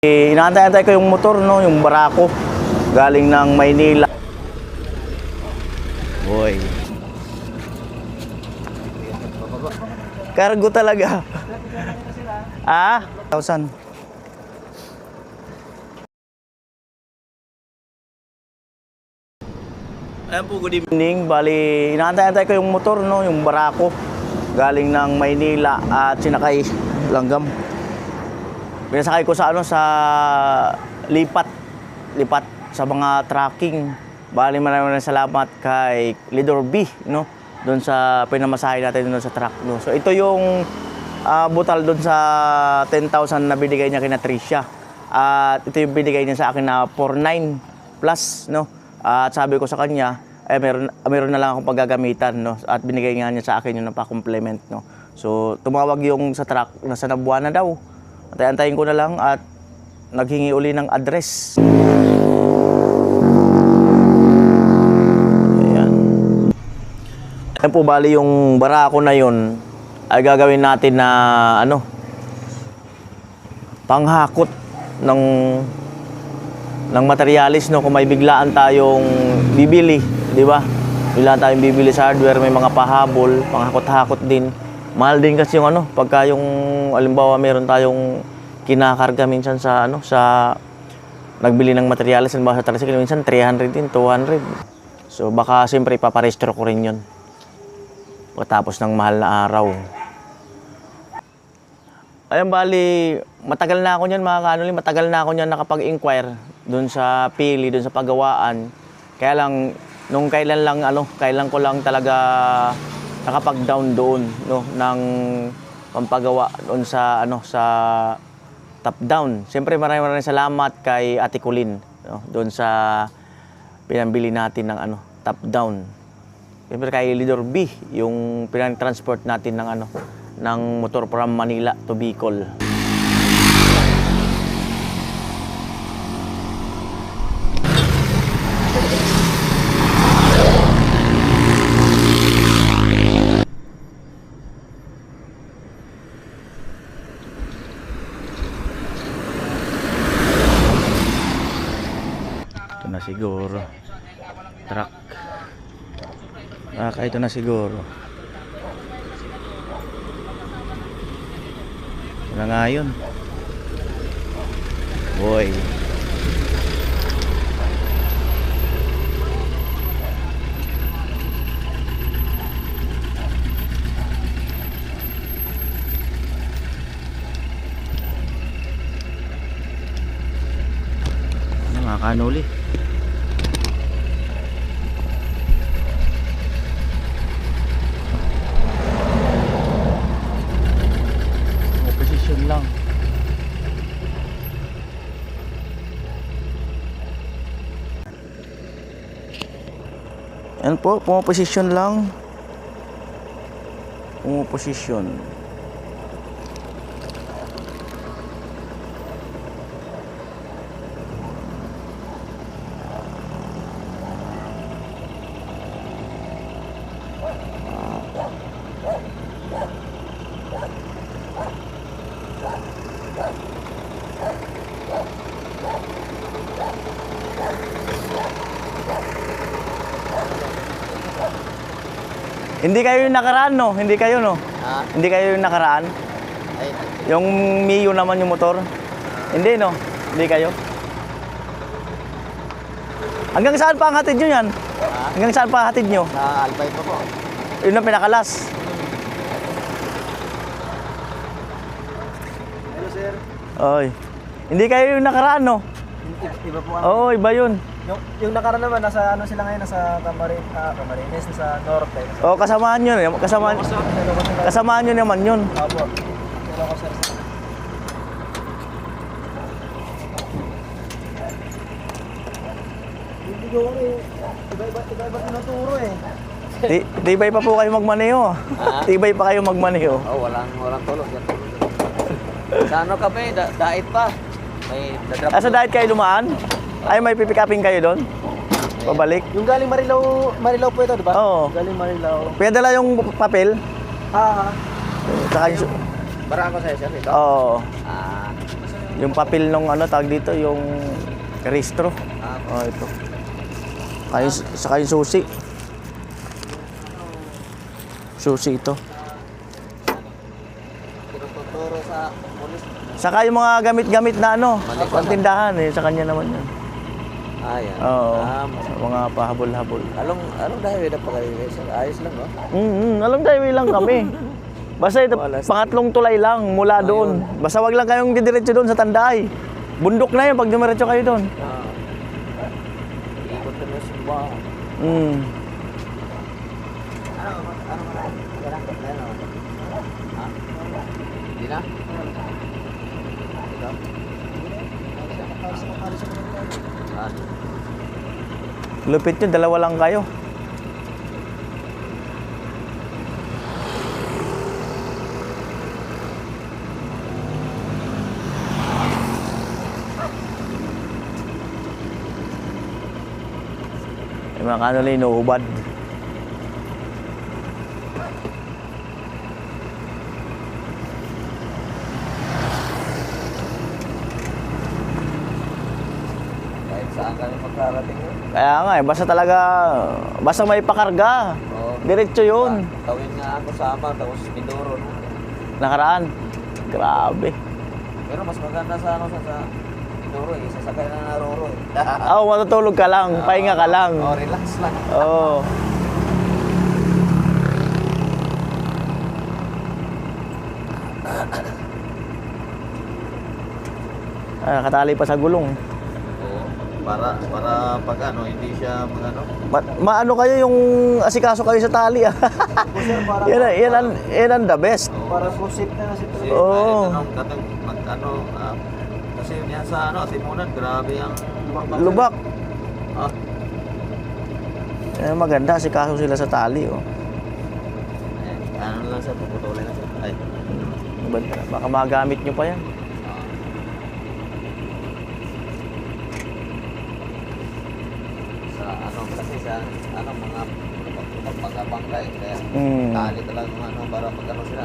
Inaantay-antay ko yung motor, no, yung barako galing ng Maynila. Boy. Cargo talaga. Ah, 1,000. Ayan po, good evening. Bali, inaantay-antay ko yung motor, no, yung barako galing ng Maynila at sinakay langgam. Pinasakay ko sa sa lipat sa mga tracking. Bali, maraming salamat kay Leader B, no, doon sa pinamasahe natin doon sa truck, no. So ito yung butal doon sa 10,000 na binigay niya kina Tricia. At ito yung binigay niya sa akin na 49 plus, no. At sabi ko sa kanya, meron na lang akong paggagamitan, no. At binigay nga niya sa akin yung pa-complement, no. So tumawag yung sa truck, nasa Nabuan na daw. Antayin ko na lang at naghingi uli ng address. Ayan. Ayan po, bali yung barako na yun ay gagawin natin na panghakot ng materialis, no, kung may biglaan tayong bibili, di ba? Biglaan tayong bibili sa hardware, may mga pahabol, panghakot-hakot din. Mahal din kasi yung pagka yung halimbawa meron tayong kinakarga minsan sa sa nagbili ng materials halimbawa sa tricycle, minsan 300 din, 200. So baka siyempre ipaparehistro ko rin 'yon pagkatapos ng mahal na araw. Ayun, bali matagal na ako niyan mga kanuli, matagal na ako niyan nakapag-inquire doon sa pili, doon sa pagawaan. Kaya lang nung kailan ko lang talaga nakapag-down doon, no, ng pampagawa doon sa sa top down. Siyempre maraming salamat kay Ate Colleen, no, doon sa pinambili natin ng top down. Siyempre kay Leader B, yung pinang-transport natin ng ng motor from Manila to Bicol. Na siguro truck ito na siguro wala nga yun, boy. Mga kanuli, lang. Yan po, pumaposisyon lang. Pumaposisyon. Hindi kayo yung nakaraan, no? Hindi kayo, no? Ha? Hindi kayo yung nakaraan? Ay. Yung Mio naman yung motor? Hindi, no? Hindi kayo? Hanggang saan pa ang hatid nyo yan? Ha? Hanggang saan pa hatid nyo? Sa Albay pa po. Yun ang pinakalas. Hello, sir. Oy. Hindi kayo yung nakaraan, no? Iba po. Oo, iba yun. Yung nakaraan naman, nasa sila ngayon, nasa Camarines, nasa Norte. Oo, kasamaan nyo. Kasamaan nyo naman yun. Opo. Hello ko, sir. Hindi ko iba tinuturo eh. Tibay pa po kayo magmaneho. Tibay pa kayo magmaneho. Walang tulog. Sa kami, dait pa. May dadrap. Sa dahit kayo lumaan? Ay, may pipikapin kayo doon? Pabalik? Yung galing Marilao po ito, di ba? Oo. Galing Marilao. Pinadala yung papel? Ah. Tsaka yung... Barako sa'yo, sir, ito? Oo. Yung papel nung ano, tawag dito, yung rehistro. Ah, Oh, ito. Saka yung susi. Susi ito. tinuturo sa pulis. Saka yung mga gamit-gamit na ano, pagtindahan eh, sa kanya naman yun. Ah, yan. Oo. Ah, Mga pahabol-habol. anong dahil na pa kayo guys? Ayos lang, no? Alam tayo lang kami. Basta ito, pangatlong tulay lang mula doon. Basta wag lang kayong didiretso doon sa Tanday. Bundok na yun pag dumiretso kayo doon. Ah. Ikot na yung simba. Mm. Ano na? Hindi na? Ikaw? Ah. Lupit nyo, dalawa lang kayo. Yung mga kanila inuubad. Kahit saan kami magkarating yun. Kaya nga eh, basta may pakarga. Oo. Diretso yun. Tawin nga ako sama, tapos Mindoro. No? Nakaraan. Grabe. Pero mas maganda sa Mindoro eh. Sasakay na naroro eh. Matutulog ka lang, pahinga ka lang. Oh, relax lang. Oo. Nakatali pa sa gulong. Oo. Para pag ano, hindi siya Maano kayo yung asikaso kayo sa tali ah. yan ang the best. Para po safe na kasi ito. Oo. Kasi yan sa Timunan, grabe ang Lubak. Ah, Maganda asikaso sila sa tali oh. ano lang siya, puputulin na siya. Ay. Baka magamit nyo pa yan. Mga pagkabangka eh. Kaya Mm. tali talagang para magkano sila.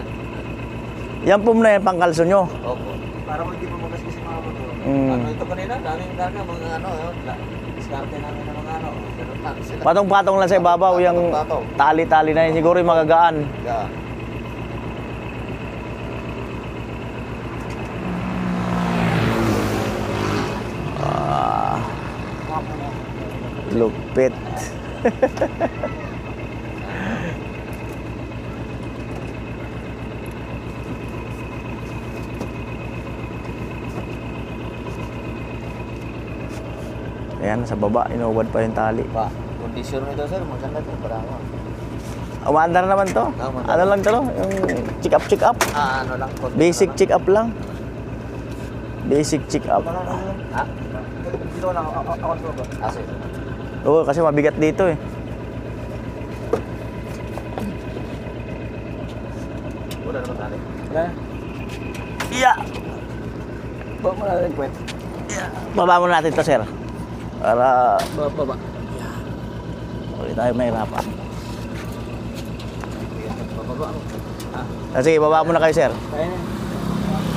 Yan po na yan, pangkalso nyo. Opo. Para hindi mo magkasisi mga motor. Mm. Ito kanina, daming karga, mga diskarte namin ng mga ganun lang sila. Patong-patong lang sa ibabaw, yung Patong-patong. tali-tali na yun. Siguro yung magagaan. Yeah. Lupit. Ayan, sa baba, inuwad pa yung tali. Pa, kondisyon nito sir, maganda ito. Para ako. Umaandar naman to. Umaandar. Ano lang to, no? Yung check up. Ano lang. Basic check up lang. Basic check up. Ha? Dito lang, ako ba? Kasi. Oo, kasi mabigat dito eh. Wala naman tali. Wala. Yeah. Baba mo natin kwet. Baba mo natin to, sir. Para Baba. ulit tayo mahirapan. Baba. Ha? Sige, baba mo na kayo, sir. Kaya na.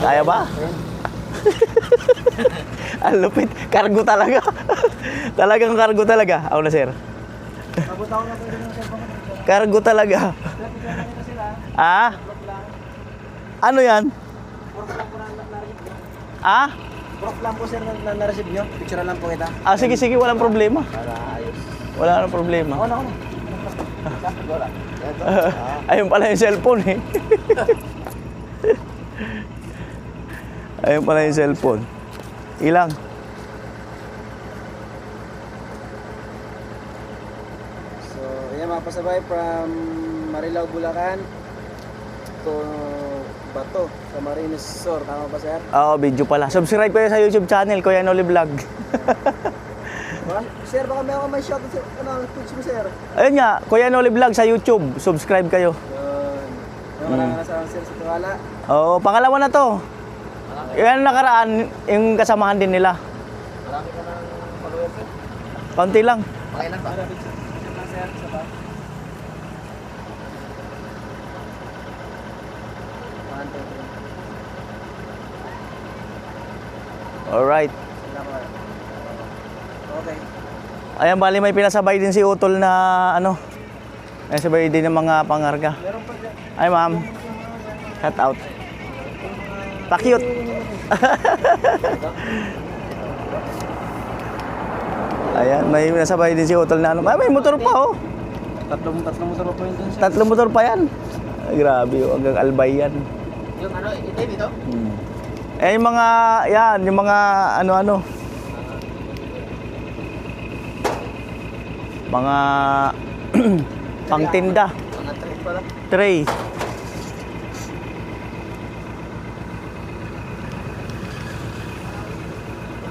Kaya ba? Ang lupit. Cargo talaga. Talagang cargo talaga. Ako na, sir. Abot ako na pwede ng cellphone. Cargo talaga. Ah? Ano yan? Ah? Prof lang po sir na-receive nyo. Picture lang po kita. Sige, sige. Walang problema. Para ayos. Wala nang problema. Ako na. Wala. Ito. Ayun pala yung cellphone eh. Ayun pala yung cellphone. Ilang? So, yan mga pasabay from Marilao, Bulacan to Bato sa Marines Sur. Tama ba sir? Oo, video pala. Subscribe kayo sa YouTube channel, Kuya Noli Vlog. Sir, baka may shoutout sir. Ano, page mo sir? Ayun nga, Kuya Noli Vlog sa YouTube. Subscribe kayo. Yun. Maraming salamat sir sa tiwala. Oo, pangalawa na to. Yan nakaraan, yung kasamahan din nila. Marami ka ng followers sir. Konti lang. Pakailan ba? Marami sir. Sir, sa ba? Alright. Salamat. Okay. Ayan, bali may pinasabay din si Utol na ano. May sabay din ng mga pangarga. Meron pa dyan. Ay, ma'am. Cut out. Pa-cute. Ayan, may pinasabay din si Utol na ano. Ay, may motor pa, oh. Tatlong motor pa yun dun, sir. 3 motor pa yan. Ay, grabe, oh. Hanggang Albay yan. Yung ano, itim ito? Eh, yung mga, yan, yung mga ano-ano. Mga pangtinda. Mga trip pala. Tray.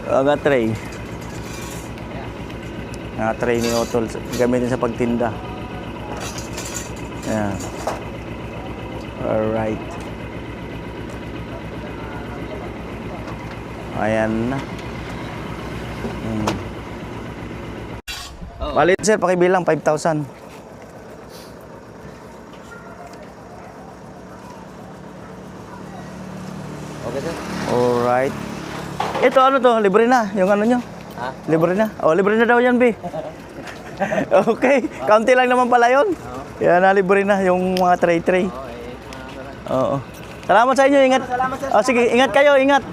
Mga tray. Mga tray ni Otol. Gamitin sa pagtinda. Ayan. Alright. Ayan na. Balit sir, pakibilang 5,000. Okay, sir. Alright. Ito ano to, libre na, yung ano nyo. Ha? Libre na. Oh, libre na daw yan, B. Okay, kaunti lang naman pala yun. Yan na, libre na yung mga tray-tray. Oo. Salamat sa inyo, ingat. Salamat, sir. Oh, sige, ingat kayo, ingat.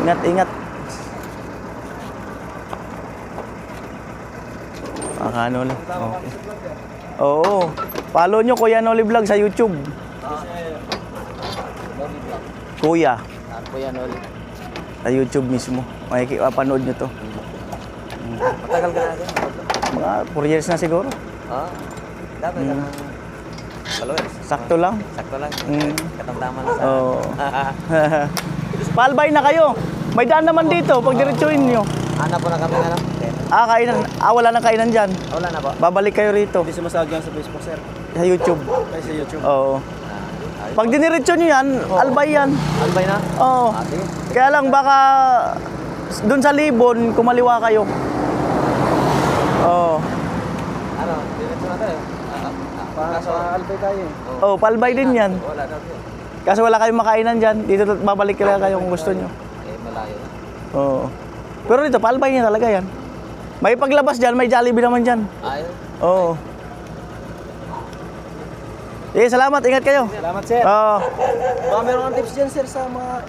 Ingat. Ano ulit? Okay. Oo. Follow nyo Kuya Noli Vlog sa YouTube. Kuya. Kuya Noli. Sa YouTube mismo. Makikipapanood nyo to. Matagal ka na, sir? Mga 4 years na siguro. Dapat ka ng followers. Sakto lang. Sakto lang. Mm. Katamtaman sa... Oo. Palbay na kayo. May daan naman dito pag diretsuhin nyo. Hanap po na kami ano? Kainan. Wala nang kainan dyan. Wala na po. Babalik kayo rito. Hindi sumasahod yan sa Facebook, sir. Sa YouTube. Ay, sa YouTube. Oo. Pag diniretso nyo yan, albay yan. Albay na? Oo. Sige. Kaya lang baka doon sa Libon, kumaliwa kayo. Oo. Ano? Diretso na tayo. Kaso albay tayo. Oo, palbay din yan. Wala na po. Kasi wala kayong makainan dyan. Dito babalik kayo kung gusto nyo. Malayo na. Oo. Pero dito, palbay niya talaga yan. May paglabas dyan, may Jollibee naman dyan. Ayun. Oo. Salamat. Ingat kayo. Salamat, sir. Oo. Baka meron kang tips dyan, sir, sa mga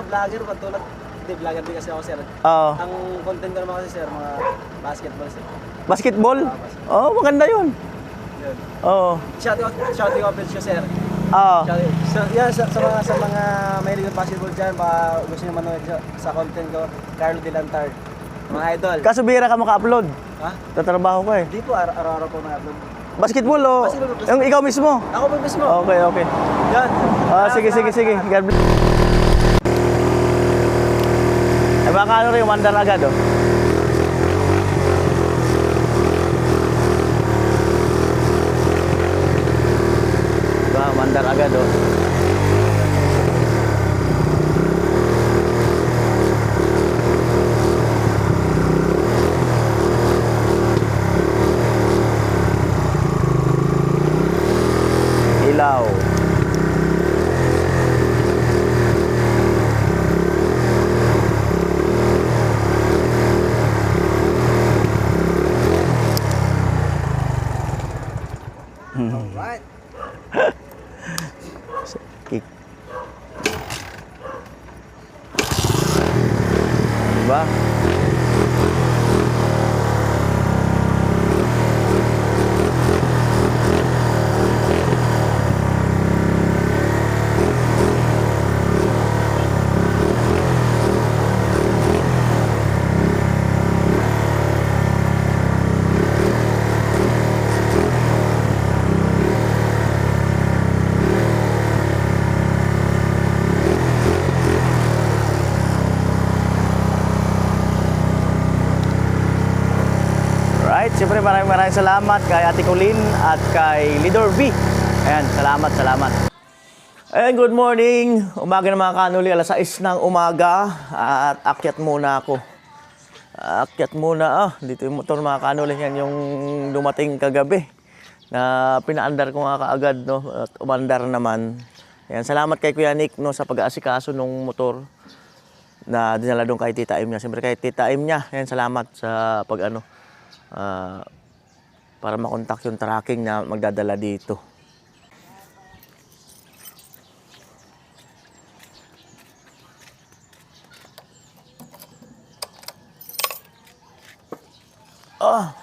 vlogger ba tulad? Hindi, vlogger din kasi ako, sir. Oo. Ang content ko naman kasi, sir, mga basketball, sir. Basketball? Oo, maganda yun. Yun. Oo. Shouting off siya, sir. Oo. Yan, sa mga mahilig ng basketball dyan, baka gusto nyo manood sa content ko, Carlo Delantard. Mga idol. Kaso bihira ka maka-upload. Ha? Tatrabaho ka eh. Hindi po, araw-araw po na-upload. Basketball o? Basketball. Yung ikaw mismo? Ako po mismo. Okay. Yan. Sige. God bless. Ay baka ano rin, mandar agad oh. Diba, mandar agad oh. Ilaw. Alright. Kick. Diba? Right, siyempre maraming salamat kay Ate Colleen at kay Leader V. Ayan, salamat. Ayan, good morning. Umaga na mga kanuli, alas 6 ng umaga at akyat muna ako. Dito yung motor mga kanuli, yan yung dumating kagabi na pinaandar ko nga kaagad, no? At umandar naman. Ayan, salamat kay Kuya Nick no, sa pag-aasikaso nung motor na dinala doon kay Tita Im niya. Siyempre kay Tita Im niya. Ayan, salamat sa para makontak yung tracking na magdadala dito. Ah!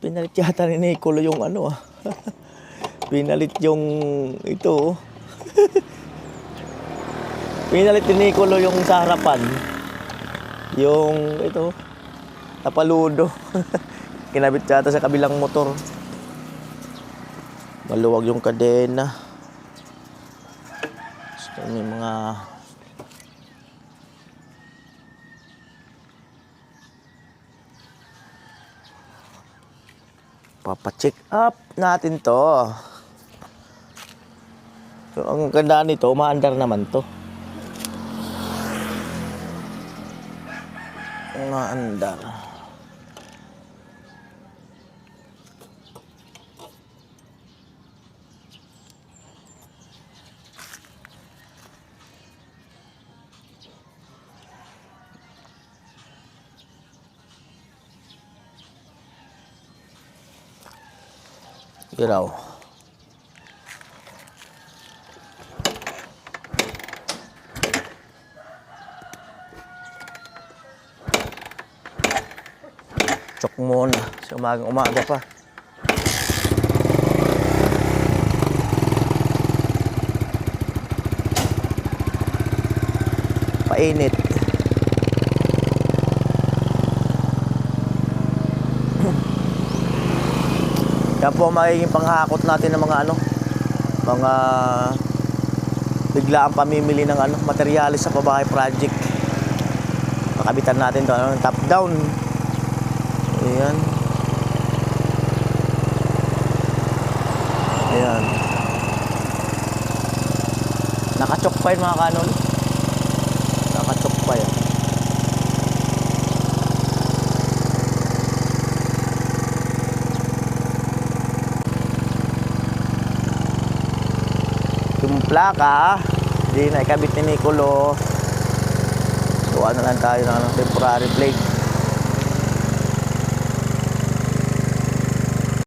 Pinalit yata ni Nicolo yung Pinalit yung ito. Pinalit ni Nicolo yung sa harapan. Yung ito. Napaludo. Kinabit yata sa kabilang motor. Maluwag yung kadena. So, may mga papacheck up natin to. So, ang ganda nito, umaandar naman to. Umaandar. Giraw. Chok muna. Sa umaga pa. Painit. Yan po ang magiging panghakot natin ng mga biglaang pamimili ng materyales sa pabahay project. Pakabitan natin to, top down. Ayan. Ayan. Nakachok pa yun mga kanon. Nakachok pa yan. Yung plaka, hindi na ikabit ni Nicolo. So ano lang tayo ng temporary plate.